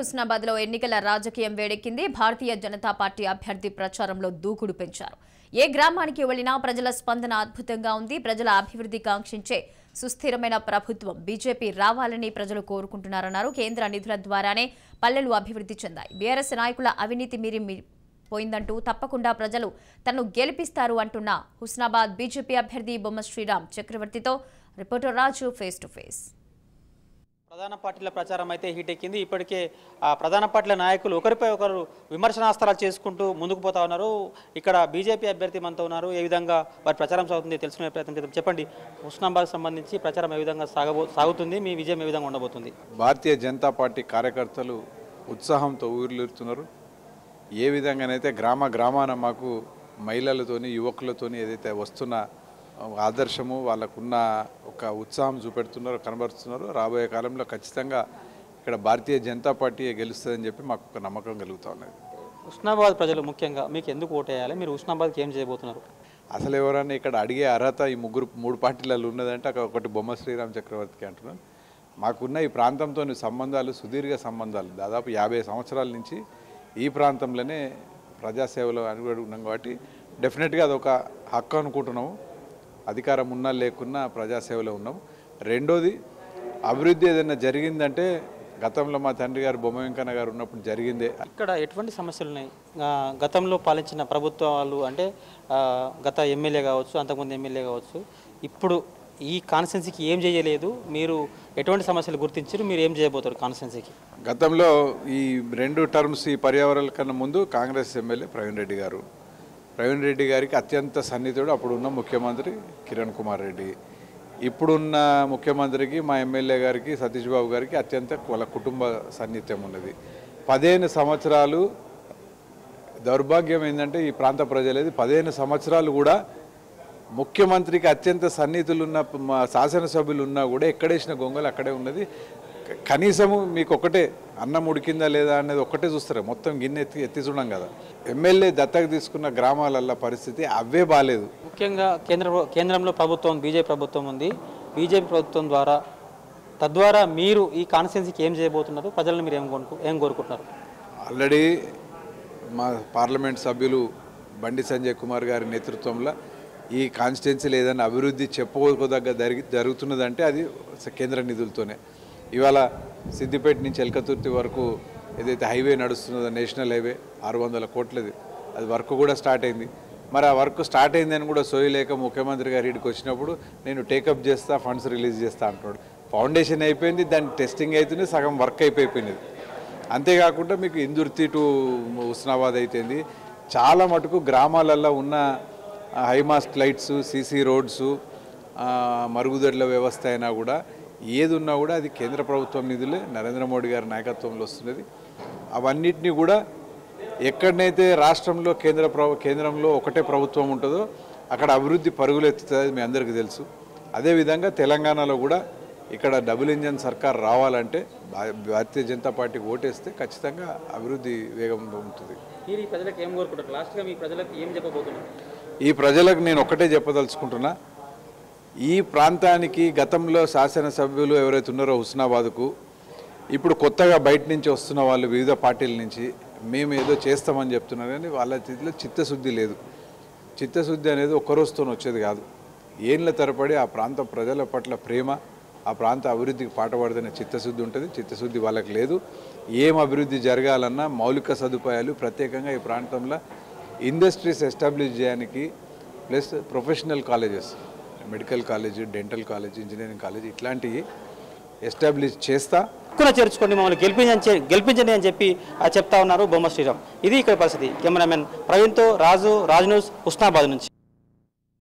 హుస్నాబాద్ లో ఎన్నికల రాజకీయం వేడెక్కింది. భారతీయ జనతా పార్టీ అభ్యర్థి ప్రచారంలో దూకుడు పెంచారు. ఏ గ్రామానికి వెళ్లినా ప్రజల స్పందన అద్భుతంగా ఉంది. ప్రజల అభివృద్ధి కాంక్షించే సుస్థిరమైన ప్రభుత్వం బీజేపీ రావాలని ప్రజలు కోరుకుంటున్నారన్నారు. కేంద్ర నిధుల ద్వారానే పల్లెలు అభివృద్ధి చెందాయి. బీఆర్ఎస్ నాయకుల అవినీతి పోయిందంటూ తప్పకుండా ప్రజలు తనను గెలిపిస్తారు అంటున్న హుస్నాబాద్ బీజేపీ అభ్యర్థి బొమ్మ శ్రీరామ్ చక్రవర్తితో reporter Raju face to face. ప్రధాన పార్టీల ప్రచారం అయితే హీట్ ఎక్కింది. ఇప్పటికే ప్రధాన పార్టీల నాయకులు ఒకరిపై ఒకరు విమర్శనాస్త్రాలు చేసుకుంటూ ముందుకు పోతా ఉన్నారు. ఇక్కడ బీజేపీ అభ్యర్థి మనతో ఉన్నారు. ఏ విధంగా వారి ప్రచారం సాగుతుంది తెలుసుకునే ప్రయత్నం చేద్దాం. చెప్పండి, హుస్నాబాద్కి సంబంధించి ప్రచారం ఏ విధంగా సాగుతుంది, మీ విజయం ఏ విధంగా ఉండబోతుంది? భారతీయ జనతా పార్టీ కార్యకర్తలు ఉత్సాహంతో ఊర్లుతున్నారు. ఏ విధంగానైతే గ్రామాన మాకు మహిళలతోని యువకులతోని ఏదైతే వస్తున్న ఆదర్శము వాళ్ళకున్న ఒక ఉత్సాహం చూపెడుతున్నారో కనబరుస్తున్నారు. రాబోయే కాలంలో ఖచ్చితంగా ఇక్కడ భారతీయ జనతా పార్టీ గెలుస్తుందని చెప్పి మాకు ఒక నమ్మకం కలుగుతూ ఉన్నది. హుస్నాబాద్ ప్రజలు ముఖ్యంగా మీకు ఎందుకు ఓటేయాలి? మీరు హుస్నాబాద్కి ఏం చేయబోతున్నారు? అసలు ఎవరన్నా ఇక్కడ అడిగే అర్హత ఈ మూడు పార్టీలలో ఉన్నదంటే ఒకటి బొమ్మ శ్రీరామ్ చక్రవర్తికి అంటున్నాను. మాకున్న ఈ ప్రాంతంతో సంబంధాలు సుదీర్ఘ సంబంధాలు, దాదాపు 50 సంవత్సరాల నుంచి ఈ ప్రాంతంలోనే ప్రజాసేవలో అనుగుణం కాబట్టి డెఫినెట్గా అదొక హక్కు అనుకుంటున్నాము. అధికారం ఉన్నా లేకున్నా ప్రజాసేవలో ఉన్నాము. రెండోది, అభివృద్ధి ఏదైనా జరిగిందంటే గతంలో మా తండ్రి గారు బొమ్మ వెంకన్న గారు ఉన్నప్పుడు జరిగిందే. ఇక్కడ ఎటువంటి సమస్యలు ఉన్నాయి? గతంలో పాలించిన ప్రభుత్వాలు అంటే గత ఎమ్మెల్యే కావచ్చు, అంతకుముందు ఎమ్మెల్యే కావచ్చు, ఇప్పుడు ఈ కాన్స్టిట్యున్సీకి ఏం చేయలేదు, మీరు ఎటువంటి సమస్యలు గుర్తించారు, మీరు ఏం చేయబోతారు కాన్స్టిట్యున్సీకి? గతంలో ఈ 2 టర్మ్స్ ఈ పర్యావరణ కన్నా ముందు కాంగ్రెస్ ఎమ్మెల్యే ప్రవీణ్ రెడ్డి గారికి అత్యంత సన్నిహితుడు అప్పుడున్న ముఖ్యమంత్రి కిరణ్ కుమార్ రెడ్డి. ఇప్పుడున్న ముఖ్యమంత్రికి మా ఎమ్మెల్యే గారికి సతీష్ బాబు గారికి అత్యంత వాళ్ళ కుటుంబ సన్నిహిత్యం ఉన్నది. 15 సంవత్సరాలు దౌర్భాగ్యం ఏంటంటే ఈ ప్రాంత ప్రజలది 15 సంవత్సరాలు కూడా ముఖ్యమంత్రికి అత్యంత సన్నిహితులు ఉన్న శాసనసభ్యులు ఉన్నా కూడా ఎక్కడేసిన గొంగలు అక్కడే ఉన్నది. కనీసము మీకు ఒకటే అన్నం ఉడికిందా లేదా అనేది ఒక్కటే చూస్తారు, మొత్తం గిన్నె ఎత్తి చూడం కదా. ఎమ్మెల్యే దత్తత తీసుకున్న గ్రామాలల్లో పరిస్థితి అవే బాలేదు. ముఖ్యంగా కేంద్రంలో ప్రభుత్వం బీజేపీ ప్రభుత్వం ఉంది. బీజేపీ ప్రభుత్వం తద్వారా మీరు ఈ కాన్స్టిట్యున్సీకి ఏం చేయబోతున్నారు? ప్రజలను మీరు ఏం కోరుకుంటున్నారు? ఆల్రెడీ మా పార్లమెంట్ సభ్యులు బండి సంజయ్ కుమార్ గారి నేతృత్వంలో ఈ కాన్స్టిట్యున్సీలో ఏదైనా అభివృద్ధి చెప్పుకోదగ్గ జరుగుతున్నదంటే అది కేంద్ర నిధులతోనే. ఇవాళ సిద్దిపేట నుంచి ఎల్కతుర్తి వరకు ఏదైతే హైవే నడుస్తున్నదో నేషనల్ హైవే 600 కోట్లది, అది వర్క్ కూడా స్టార్ట్ అయింది. మరి ఆ వర్క్ స్టార్ట్ అయిందని కూడా సోయలేక ముఖ్యమంత్రి గారి ఇక్కడికి వచ్చినప్పుడు నేను టేకప్ చేస్తా, ఫండ్స్ రిలీజ్ చేస్తా అంటున్నాడు. ఫౌండేషన్ అయిపోయింది, దాని టెస్టింగ్ అవుతుంది, సగం వర్క్ అయిపోయింది. అంతేకాకుండా మీకు ఇందుర్తి టు హుస్నాబాద్ అయిపోయింది. చాలా మటుకు గ్రామాలలో ఉన్న హైమాస్ట్ లైట్స్, సీసీ రోడ్సు, మరుగుదొడ్ల వ్యవస్థ అయినా కూడా ఏది ఉన్నా కూడా అది కేంద్ర ప్రభుత్వం నిధులే, నరేంద్ర మోడీ గారి నాయకత్వంలో వస్తున్నది. అవన్నిటినీ కూడా ఎక్కడనైతే రాష్ట్రంలో కేంద్రంలో ఒకటే ప్రభుత్వం ఉంటుందో అక్కడ అభివృద్ధి పరుగులు ఎత్తుతుంది, మీ అందరికీ తెలుసు. అదేవిధంగా తెలంగాణలో కూడా ఇక్కడ డబుల్ ఇంజన్ సర్కార్ రావాలంటే భారతీయ జనతా పార్టీకి ఓటేస్తే ఖచ్చితంగా అభివృద్ధి వేగంగా ఉంటుంది. మీరు ఈ ప్రజలకు ఏం కోరుకుంటారు? లాస్ట్గా మీ ప్రజలకు ఏం చెప్పబోతున్నారు? ఈ ప్రజలకు నేను ఒకటే చెప్పదలుచుకుంటున్నా, ఈ ప్రాంతానికి గతంలో శాసనసభ్యులు ఎవరైతే ఉన్నారో హుస్నాబాద్కు ఇప్పుడు కొత్తగా బయట నుంచి వస్తున్న వాళ్ళు వివిధ పార్టీల నుంచి మేము ఏదో చేస్తామని చెప్తున్నారు, కానీ వాళ్ళ చేతిలో చిత్తశుద్ధి లేదు. చిత్తశుద్ధి అనేది ఒక్కరోజుతో వచ్చేది కాదు. ఏళ్ళ తరబడి ఆ ప్రాంత ప్రజల పట్ల ప్రేమ, ఆ ప్రాంత అభివృద్ధికి పాటుపడుతున్న చిత్తశుద్ధి ఉంటుంది. చిత్తశుద్ధి వాళ్ళకి లేదు. ఏం అభివృద్ధి జరగాలన్నా మౌలిక సదుపాయాలు, ప్రత్యేకంగా ఈ ప్రాంతంలో ఇండస్ట్రీస్ ఎస్టాబ్లిష్ చేయడానికి, plus professional colleges, medical college, dental college, engineering college ఇట్లాంటివి ఎస్టాబ్లిష్ చేస్తా చేర్చుకోండి, మమ్మల్ని గెలిపించండి అని చెప్పి చెప్తా ఉన్నారు బొమ్మ శ్రీరామ్. ఇది ఇక్కడ పరిస్థితి. కెమెరామెన్ ప్రవీణ్తో రాజ్ న్యూస్ హుస్నాబాద్ నుంచి.